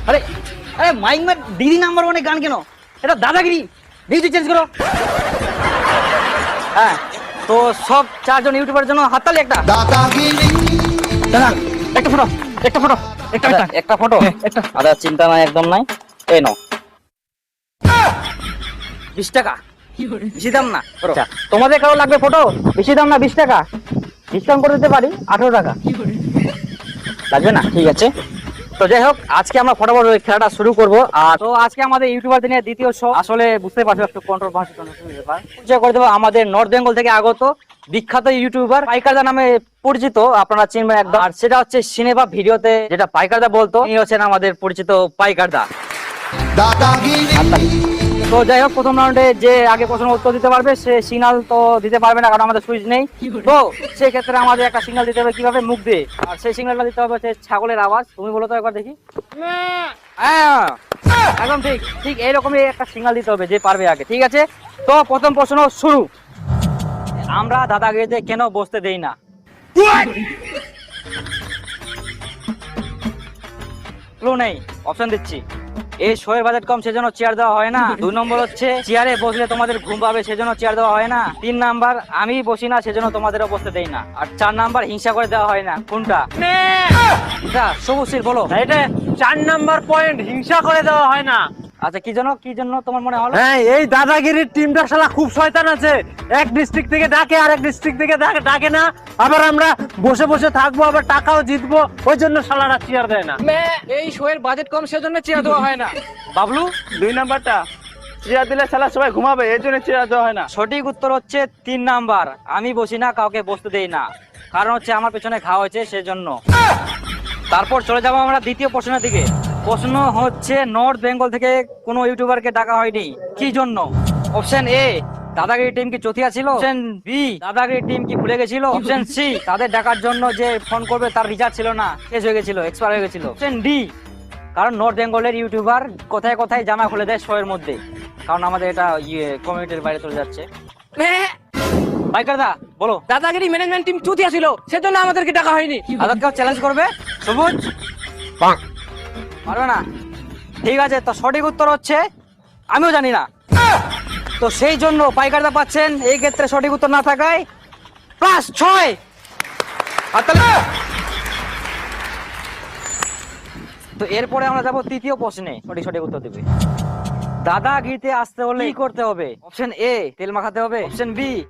আরে আরে মাইক মে দিদি নাম্বার ওয়ানে গান কেন? এটা দাদাগিরি, মিউজিক চেঞ্জ করো। হ্যাঁ, তো সব চারজন ইউটিউবার জন্য হাততালি একটা। দাদাগিরি, দাদা একটা ফটো, একটা ফটো, একটা ফটো, একটা। আরে চিন্তা নাই, একদম নাই। এই নাও 20 টাকা, বেশি দাম না। তোমাদের কারো লাগবে ফটো? বেশি দাম না, 20 টাকা, ডিসকাউন্ট করে দিতে পারি 18 টাকা। লাগবে না? ঠিক আছে। তো যাই হোক, আজকে আমরা ফটাফট খেলাটা শুরু করব। আর তো আজকে আমাদের ইউটিউবারদের নিয়ে দ্বিতীয় শো। আসলে বুঝতে পারছো একটু কন্ট্রোভার্সি ব্যাপার। পরিচয় করে দেবো আমাদের নর্থ বেঙ্গল থেকে আগত বিখ্যাত ইউটিউবার পাইকারদা নামে পরিচিত, আপনারা চিনবেন একদম। আর সেটা হচ্ছে সিনেমা ভিডিওতে যেটা পাইকারদা বলতো, ইনি হচ্ছেন আমাদের পরিচিত পাইকারদা। তো যাই হোক, প্রথম রাউন্ডে যে আগে প্রশ্ন উত্তর দিতে পারবে সে সিগন্যাল তো দিতে পারবে না, কারণ আমাদের সুইচ নেই। তো সেই ক্ষেত্রে আমাদের একটা সিগন্যাল দিতে হবে, কিভাবে? মুখ দিয়ে। আর সেই সিগন্যালটা দিতে হবে হচ্ছে ছাগলের আওয়াজ। তুমি বলো তো একবার দেখি। হ্যাঁ, একদম ঠিক ঠিক এইরকমই একটা সিগন্যাল দিতে হবে যে পারবে আগে। ঠিক আছে, তো প্রথম প্রশ্ন শুরু। আমরা দাদাগিরিতে কেন বসতে দেই না? ক্লু নেই, অপশন দিচ্ছি। এই শোয়ের বাজেট কম, সেজন্য চেয়ার দেওয়া হয় না। 2 নম্বর হচ্ছে চেয়ারে বসলে তোমাদের ঘুম পাবে, সেজন্য চেয়ার দেওয়া হয় না। 3 নাম্বার আমি বসি না, সেজন্য তোমাদেরও বসতে দেই না। আর 4 নাম্বার হিংসা করে দেওয়া হয় না। কোনটা? সবুজশীল বলো। এটা 4 নাম্বার পয়েন্ট, হিংসা করে দেওয়া হয় না। আচ্ছা, কি জন্য তোমার মনে হলো? হ্যাঁ, এই দাদাগিরির টিমটা শালা খুব শয়তান আছে। এক ডিস্ট্রিক্ট থেকে ডাকে, আরেক ডিস্ট্রিক্ট থেকে ডাকে না। আবার আমরা বসে বসে থাকবো, আবার টাকাও জিতবো, ওই জন্য শালারা চেয়ার দেয় না। এই শোয়ের বাজেট কম, সেজন্য চেয়ার দেওয়া হয় না। বাবলু? 2 নাম্বারটা, চেয়ার দিলে শালা সবাই ঘুমাবে, এই জন্য চেয়ার দেওয়া হয় না। সঠিক উত্তর হচ্ছে 3 নাম্বার, আমি বসি না, কাউকে বসতে দেই না। কারণ হচ্ছে আমার পেছনে খাওয়া হয়েছে, সেজন্য। তারপর চলে যাবো আমরা দ্বিতীয় প্রশ্নের দিকে। প্রশ্ন হচ্ছে নর্থ বেঙ্গল থেকে কোনো ইউটিউবারকে ডাকা হয়নি, কি জন্য? অপশন এ, দাদাগিরি টিম কি চতিয়া ছিল? অপশন বি, দাদাগিরি টিম কি ভুলে গেছিল? অপশন সি, তাদের ডাকার জন্য যে ফোন করবে তার রিচার্জ ছিল না, শেষ হয়ে গেছিল, এক্সপায়ার হয়ে গেছিল। অপশন ডি, কারণ নর্থ বেঙ্গলের ইউটিউবার কোথায় কোথায় জামা খুলে দেয় শোয়ের মধ্যে, কারণ আমাদের এটা কমিউনিটির বাইরে চলে যাচ্ছে। পাইকারদা বলো। দাদাগিরি ম্যানেজমেন্ট টিম চুতিয়া ছিল, সেজন্য আমাদেরকে ডাকা হয়নি। আদার কেউ চ্যালেঞ্জ করবে? সবুজ পারবে না? ঠিক আছে, তো সঠিক উত্তর হচ্ছে আমিও জানি না। তো সেই জন্য পাইকারদা পাচ্ছেন এই ক্ষেত্রে সঠিক উত্তর না থাকায় +6। তো এরপরে আমরা যাব তৃতীয় প্রশ্নে। সঠিক উত্তর দেবে। দাদাগিরিতে আসতে হলে কি করতে হবে? অপশন এ, তেল মাখাতে হবে। Option B,